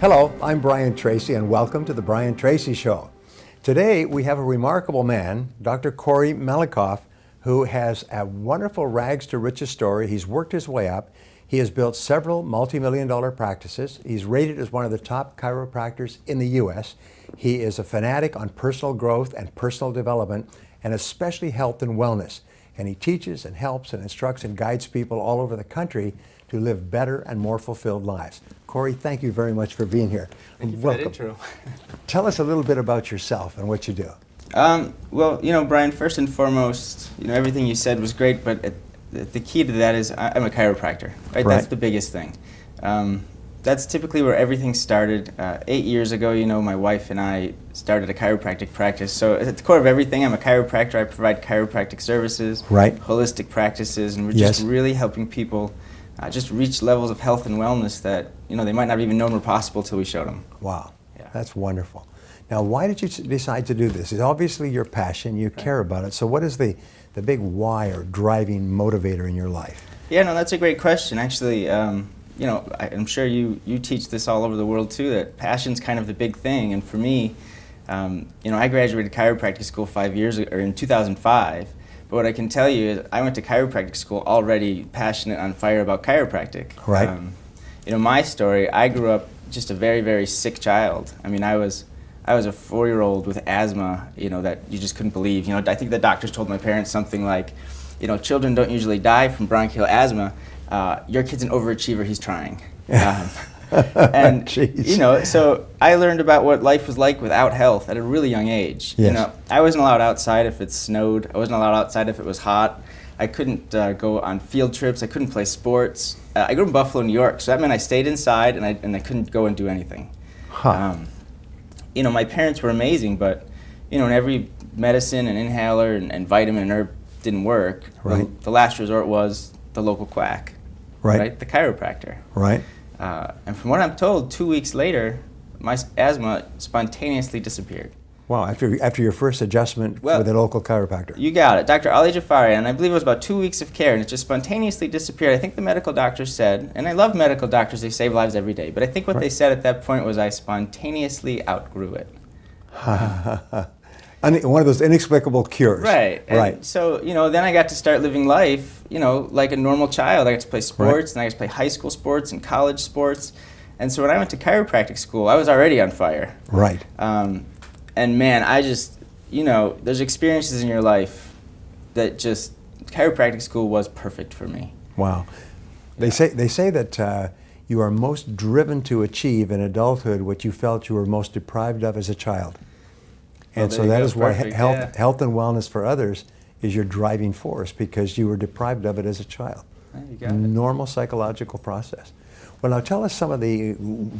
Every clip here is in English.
Hello, I'm Brian Tracy, and welcome to the Brian Tracy Show. Today we have a remarkable man, Dr. Corey Malnikof, who has a wonderful rags to riches story. He's worked his way up. He has built several multi-million-dollar practices. He's rated as one of the top chiropractors in the U.S. He is a fanatic on personal growth and personal development, and especially health and wellness. And he teaches and helps and instructs and guides people all over the country to live better and more fulfilled lives. Corey, thank you very much for being here. Thank you for that intro. Tell us a little bit about yourself and what you do. Well, Brian, first and foremost, everything you said was great, but the key to that is I'm a chiropractor, right? That's the biggest thing. That's typically where everything started. 8 years ago, my wife and I started a chiropractic practice. So at the core of everything, I'm a chiropractor. I provide chiropractic services, holistic practices, and we're just really helping people just reach levels of health and wellness that they might not have even known were possible till we showed them. Wow, that's wonderful. Now, why did you decide to do this? It's obviously your passion. You care about it. So what is the big why or driving motivator in your life? Yeah, no, that's a great question. Actually, I'm sure you teach this all over the world too, that passion's kind of the big thing. And for me, I graduated chiropractic school 5 years ago, or in 2005. But what I can tell you is I went to chiropractic school already passionate, on fire about chiropractic. Right. My story, I grew up just a very, very sick child. I mean, I was a 4-year-old with asthma, that you just couldn't believe. I think the doctors told my parents something like, children don't usually die from bronchial asthma. Your kid's an overachiever, he's trying. And, so I learned about what life was like without health at a really young age. Yes. I wasn't allowed outside if it snowed. I wasn't allowed outside if it was hot. I couldn't go on field trips. I couldn't play sports. I grew up in Buffalo, New York, so that meant I stayed inside and I couldn't go and do anything. Huh. My parents were amazing, but, and every medicine and inhaler and vitamin and herb didn't work. Right. The last resort was the local quack. Right. The chiropractor. Right. And from what I'm told, 2 weeks later, my asthma spontaneously disappeared. Wow, after your first adjustment with a local chiropractor. You got it. Dr. Ali Jafari, and I believe it was about 2 weeks of care, and it just spontaneously disappeared. I think the medical doctor said, and I love medical doctors, they save lives every day, but I think what they said at that point was I spontaneously outgrew it. One of those inexplicable cures. Right. And so, then I got to start living life, like a normal child. I got to play sports, and I got to play high school sports and college sports. And so when I went to chiropractic school, I was already on fire. Right. And man, I just, there's experiences in your life that just, chiropractic school was perfect for me. Wow. They say that you are most driven to achieve in adulthood what you felt you were most deprived of as a child. And so that is why health and wellness for others is your driving force, because you were deprived of it as a child. You got it. Normal psychological process. Well, now tell us some of the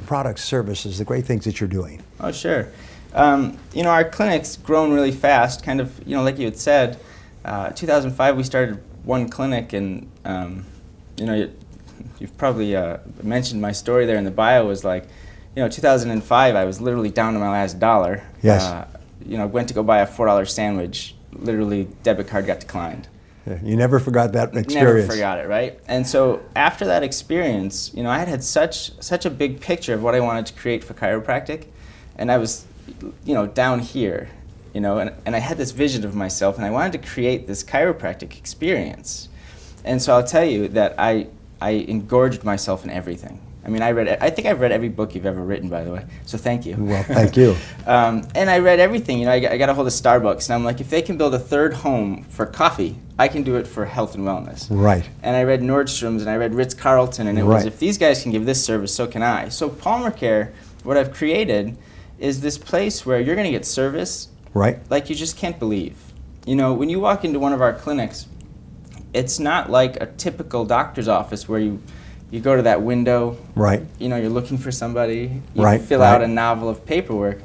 products, services, the great things that you're doing. Oh, sure. Our clinic's grown really fast, kind of, like you had said. 2005, we started one clinic, and, you've probably mentioned my story there in the bio was like, 2005, I was literally down to my last dollar. Yes. Went to go buy a $4 sandwich, literally debit card got declined. Yeah, you never forgot that experience. Never forgot it, right? And so after that experience, I had such a big picture of what I wanted to create for chiropractic, and I was, down here, and I had this vision of myself, and I wanted to create this chiropractic experience. And so I'll tell you that I engorged myself in everything. I mean, I think I've read every book you've ever written, by the way, so thank you. Well, thank you. And I read everything. I got a hold of Starbucks, and I'm like, if they can build a third home for coffee, I can do it for health and wellness. Right. And I read Nordstrom's, and I read Ritz-Carlton, and it was, if these guys can give this service, so can I. So Palmer Care, what I've created is this place where you're going to get service like you just can't believe. When you walk into one of our clinics, it's not like a typical doctor's office where you go to that window, you're looking for somebody, you fill out a novel of paperwork.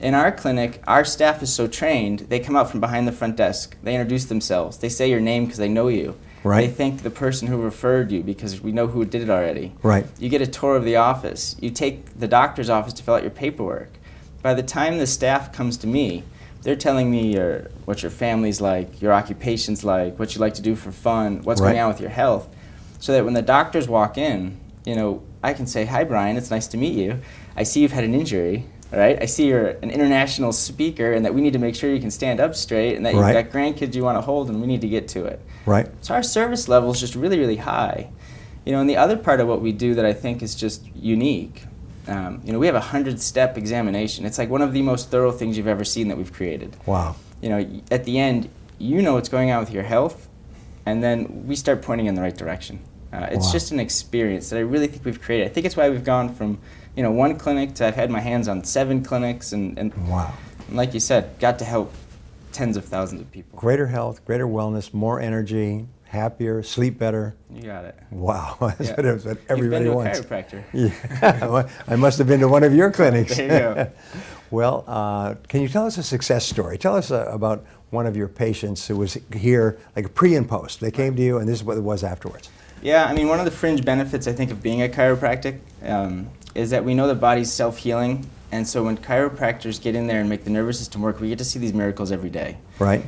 In our clinic, our staff is so trained, they come out from behind the front desk, they introduce themselves, they say your name because they know you. They thank the person who referred you because we know who did it already. You get a tour of the office. You take the doctor's office to fill out your paperwork. By the time the staff comes to me, they're telling me what your family's like, your occupation's like, what you like to do for fun, what's going on with your health. So that when the doctors walk in, I can say, hi, Brian, it's nice to meet you. I see you've had an injury, right? I see you're an international speaker and that we need to make sure you can stand up straight and that you've got grandkids you want to hold and we need to get to it. Right. So our service level is just really, really high. You know, and the other part of what we do that I think is just unique, you know, we have a 100-step examination. It's like one of the most thorough things you've ever seen that we've created. Wow. You know, at the end, you know what's going on with your health, and then we start pointing in the right direction. It's just an experience that I really think we've created. I think it's why we've gone from, you know, 1 clinic to I've had my hands on 7 clinics, and wow. Like you said, got to help tens of thousands of people. Greater health, greater wellness, more energy, happier, sleep better. You got it. Wow, that's what everybody wants. You've been to a chiropractor. Yeah, well, I must have been to one of your clinics. There you go. Well, can you tell us a success story? Tell us about one of your patients who was here, like a pre and post. They came to you, and this is what it was afterwards. Yeah, I mean, one of the fringe benefits, I think, of being a chiropractic is that we know the body's self-healing, and so when chiropractors get in there and make the nervous system work, we get to see these miracles every day. Right.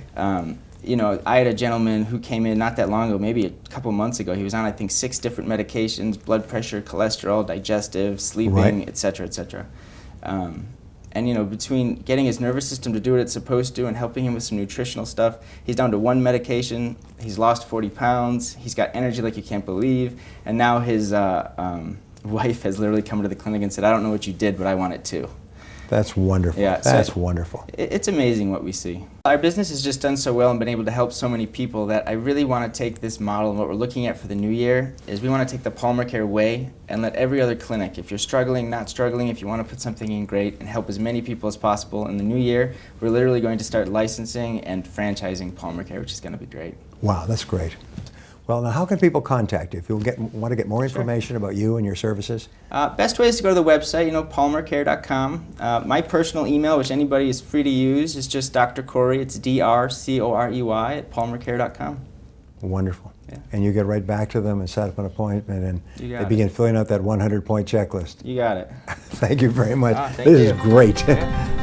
You know, I had a gentleman who came in not that long ago, maybe a couple months ago. He was on, I think, 6 different medications: blood pressure, cholesterol, digestive, sleeping, et cetera, et cetera. And you know, between getting his nervous system to do what it's supposed to and helping him with some nutritional stuff, he's down to 1 medication. He's lost 40 pounds. He's got energy like you can't believe. And now his wife has literally come to the clinic and said, "I don't know what you did, but I want it too." That's wonderful. Yeah, that's wonderful. It's amazing what we see. Our business has just done so well and been able to help so many people that I really want to take this model, and what we're looking at for the new year is we want to take the Palmer Care way and let every other clinic, if you're struggling, not struggling, if you want to put something in, great, and help as many people as possible. In the new year, we're literally going to start licensing and franchising Palmer Care, which is going to be great. Wow, that's great. Well, now how can people contact you if you want to get more information about you and your services? Best way is to go to the website, you know, palmercare.com. My personal email, which anybody is free to use, is just Dr. Corey. It's DrCorey at palmercare.com. Wonderful. Yeah. And you get right back to them and set up an appointment, and they begin filling out that 100-point checklist. You got it. Thank you very much. Thank This you. is great. Yeah.